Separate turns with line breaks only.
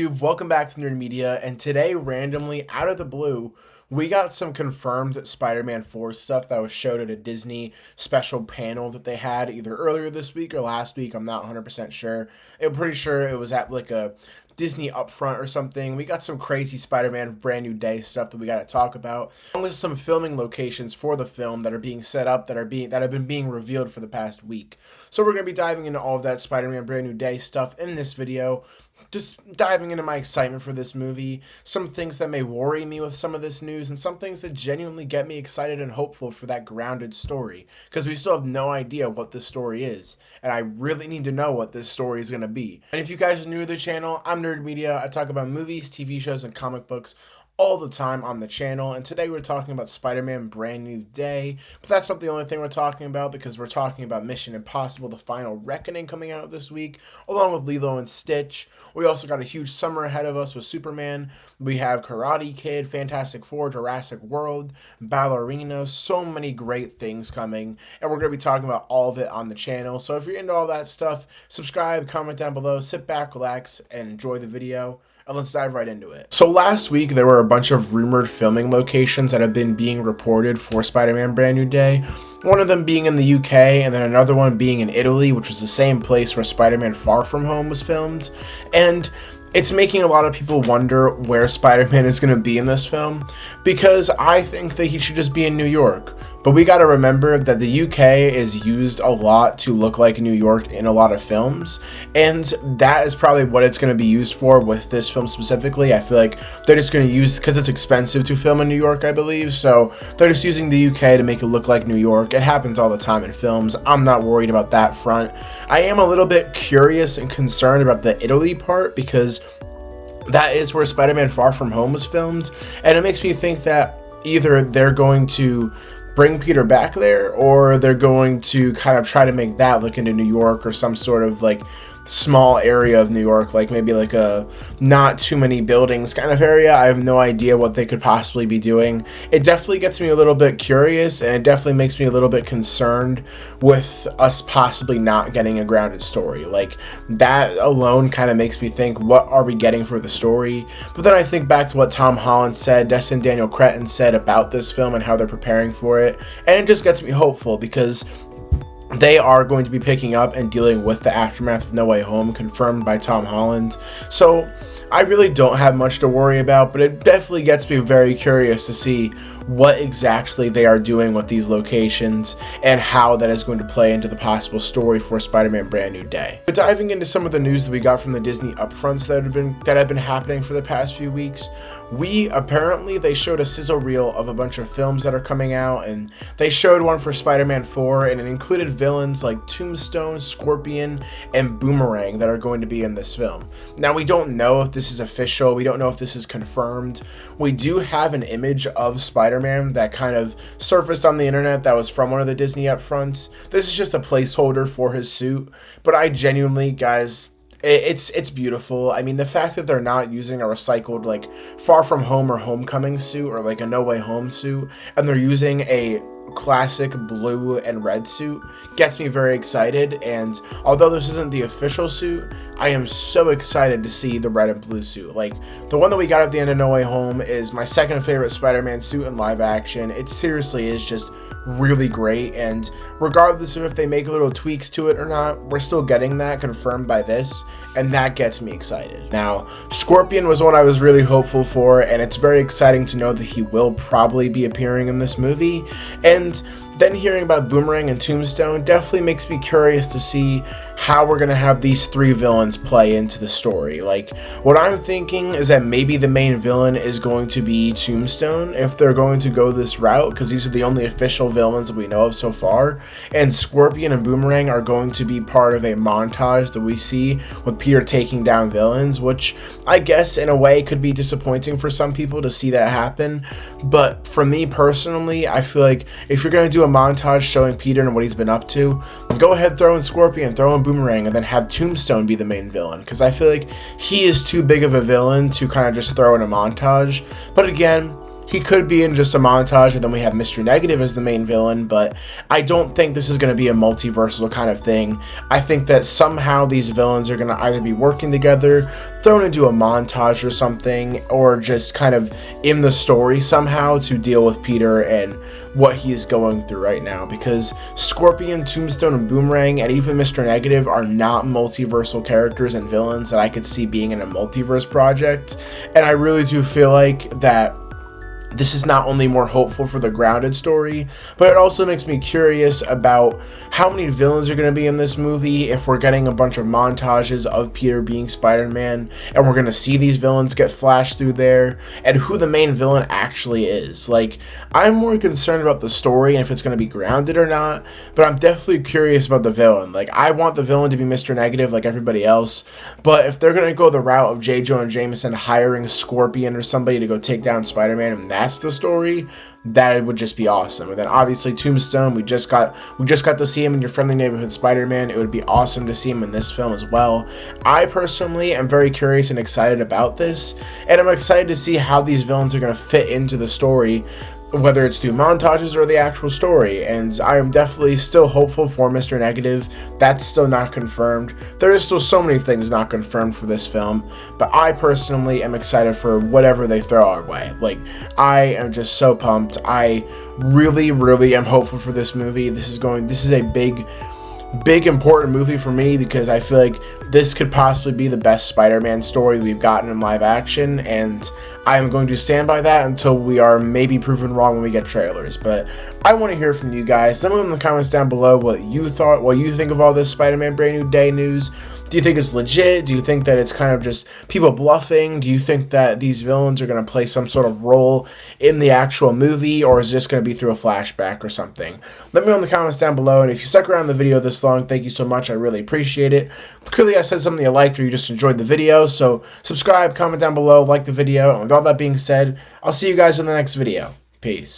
Welcome back to Nerd Media, and today, randomly, out of the blue, we got some confirmed Spider-Man 4 stuff that was showed at a Disney special panel that they had either earlier this week or last week. I'm not 100% sure. I'm pretty sure it was at like a Disney upfront or something. We got some crazy Spider-Man Brand New Day stuff that we got to talk about, along with some filming locations for the film that are being set up that have been being revealed for the past week. So we're going to be diving into all of that Spider-Man Brand New Day stuff in this video. Just diving into my excitement for this movie, some things that may worry me with some of this news, and some things that genuinely get me excited and hopeful for that grounded story, because we still have no idea what this story is, and I really need to know what this story is going to be. And if you guys are new to the channel, I'm Nerd Media. I talk about movies, TV shows, and comic books all the time on the channel, and today we're talking about Spider-Man Brand New Day, but that's not the only thing we're talking about, because we're talking about Mission Impossible: The Final Reckoning coming out this week, along with Lilo and Stitch. We also got a huge summer ahead of us with Superman. We have Karate Kid, Fantastic Four, Jurassic World, Ballerina, so many great things coming, and we're going to be talking about all of it on the channel. So if you're into all that stuff, subscribe, comment down below, sit back, relax, and enjoy the video. And let's dive right into it. So last week, there were a bunch of rumored filming locations that have been being reported for Spider-Man Brand New Day. One of them being in the UK, and then another one being in Italy, which was the same place where Spider-Man Far From Home was filmed. And it's making a lot of people wonder where Spider-Man is going to be in this film, because I think that he should just be in New York. But we got to remember that the UK is used a lot to look like New York in a lot of films, and that is probably what it's going to be used for with this film specifically. I feel like they're just going to use, because it's expensive to film in New York, I believe, so they're just using the UK to make it look like New York. It happens all the time in films. I'm not worried about that front. I am a little bit curious and concerned about the Italy part, because that is where Spider-Man Far From Home was filmed, and it makes me think that either they're going to bring Peter back there, or they're going to kind of try to make that look into New York, or some sort of like small area of New York, like maybe like a not too many buildings kind of area. I have no idea what they could possibly be doing. It definitely gets me a little bit curious, and it definitely makes me a little bit concerned with us possibly not getting a grounded story. Like, that alone kind of makes me think, what are we getting for the story? But then I think back to what Tom Holland said, Destin Daniel Cretton said about this film and how they're preparing for it, and it just gets me hopeful, because they are going to be picking up and dealing with the aftermath of No Way Home, confirmed by Tom Holland. So I really don't have much to worry about, but it definitely gets me very curious to see what exactly they are doing with these locations and how that is going to play into the possible story for Spider-Man Brand New Day. But diving into some of the news that we got from the Disney upfronts that have been happening for the past few weeks, they showed a sizzle reel of a bunch of films that are coming out, and they showed one for Spider-Man 4, and it included villains like Tombstone, Scorpion, and Boomerang that are going to be in this film. Now, we don't know if this is official, we don't know if this is confirmed. We do have an image of Spider-Man that kind of surfaced on the internet that was from one of the Disney upfronts. This is just a placeholder for his suit, but I genuinely, guys, it's beautiful. I mean, the fact that they're not using a recycled like Far From Home or Homecoming suit, or like a No Way Home suit, and they're using a classic blue and red suit, gets me very excited. And although this isn't the official suit, I am so excited to see the red and blue suit. Like, the one that we got at the end of No Way Home is my second favorite Spider-Man suit in live action. It seriously is just really great, and regardless of if they make little tweaks to it or not, we're still getting that confirmed by this, and that gets me excited. Now, Scorpion was one I was really hopeful for, and it's very exciting to know that he will probably be appearing in this movie. And then hearing about Boomerang and Tombstone definitely makes me curious to see how we're going to have these three villains play into the story. Like, what I'm thinking is that maybe the main villain is going to be Tombstone, if they're going to go this route, because these are the only official villains that we know of so far. And Scorpion and Boomerang are going to be part of a montage that we see with Peter taking down villains, which I guess in a way could be disappointing for some people to see that happen. But for me personally, I feel like if you're going to do a montage showing Peter and what he's been up to, go ahead, throw in Scorpion, throw in Boomerang, and then have Tombstone be the main villain, because I feel like he is too big of a villain to kind of just throw in a montage. But again, he could be in just a montage, and then we have Mr. Negative as the main villain, but I don't think this is going to be a multiversal kind of thing. I think that somehow these villains are going to either be working together, thrown into a montage or something, or just kind of in the story somehow to deal with Peter and what he's going through right now, because Scorpion, Tombstone, and Boomerang, and even Mr. Negative are not multiversal characters and villains that I could see being in a multiverse project, and I really do feel like that this is not only more hopeful for the grounded story, but it also makes me curious about how many villains are going to be in this movie if we're getting a bunch of montages of Peter being Spider-Man, and we're going to see these villains get flashed through there, and who the main villain actually is. Like, I'm more concerned about the story and if it's going to be grounded or not, but I'm definitely curious about the villain. Like, I want the villain to be Mr. Negative like everybody else, but if they're going to go the route of J. Jonah Jameson hiring Scorpion or somebody to go take down Spider-Man, and that's the story, that would just be awesome. And then obviously Tombstone, we just got to see him in Your Friendly Neighborhood Spider-Man. It would be awesome to see him in this film as well. I personally am very curious and excited about this, and I'm excited to see how these villains are going to fit into the story, whether it's through montages or the actual story. And I am definitely still hopeful for Mr. Negative. That's still not confirmed. There is still so many things not confirmed for this film, but I personally am excited for whatever they throw our way. Like, I am just so pumped. I really, really am hopeful for this movie. This is a big important movie for me, because I feel like this could possibly be the best Spider-Man story we've gotten in live action, and I am going to stand by that until we are maybe proven wrong when we get trailers. But I want to hear from you guys. Let me know in the comments down below what you think of all this Spider-Man Brand New Day news. Do you think it's legit? Do you think that it's kind of just people bluffing? Do you think that these villains are going to play some sort of role in the actual movie, or is it just going to be through a flashback or something? Let me know in the comments down below, and if you stuck around the video this long, thank you so much. I really appreciate it. Clearly I said something you liked or you just enjoyed the video, so subscribe, comment down below, like the video, and with all that being said, I'll see you guys in the next video. Peace.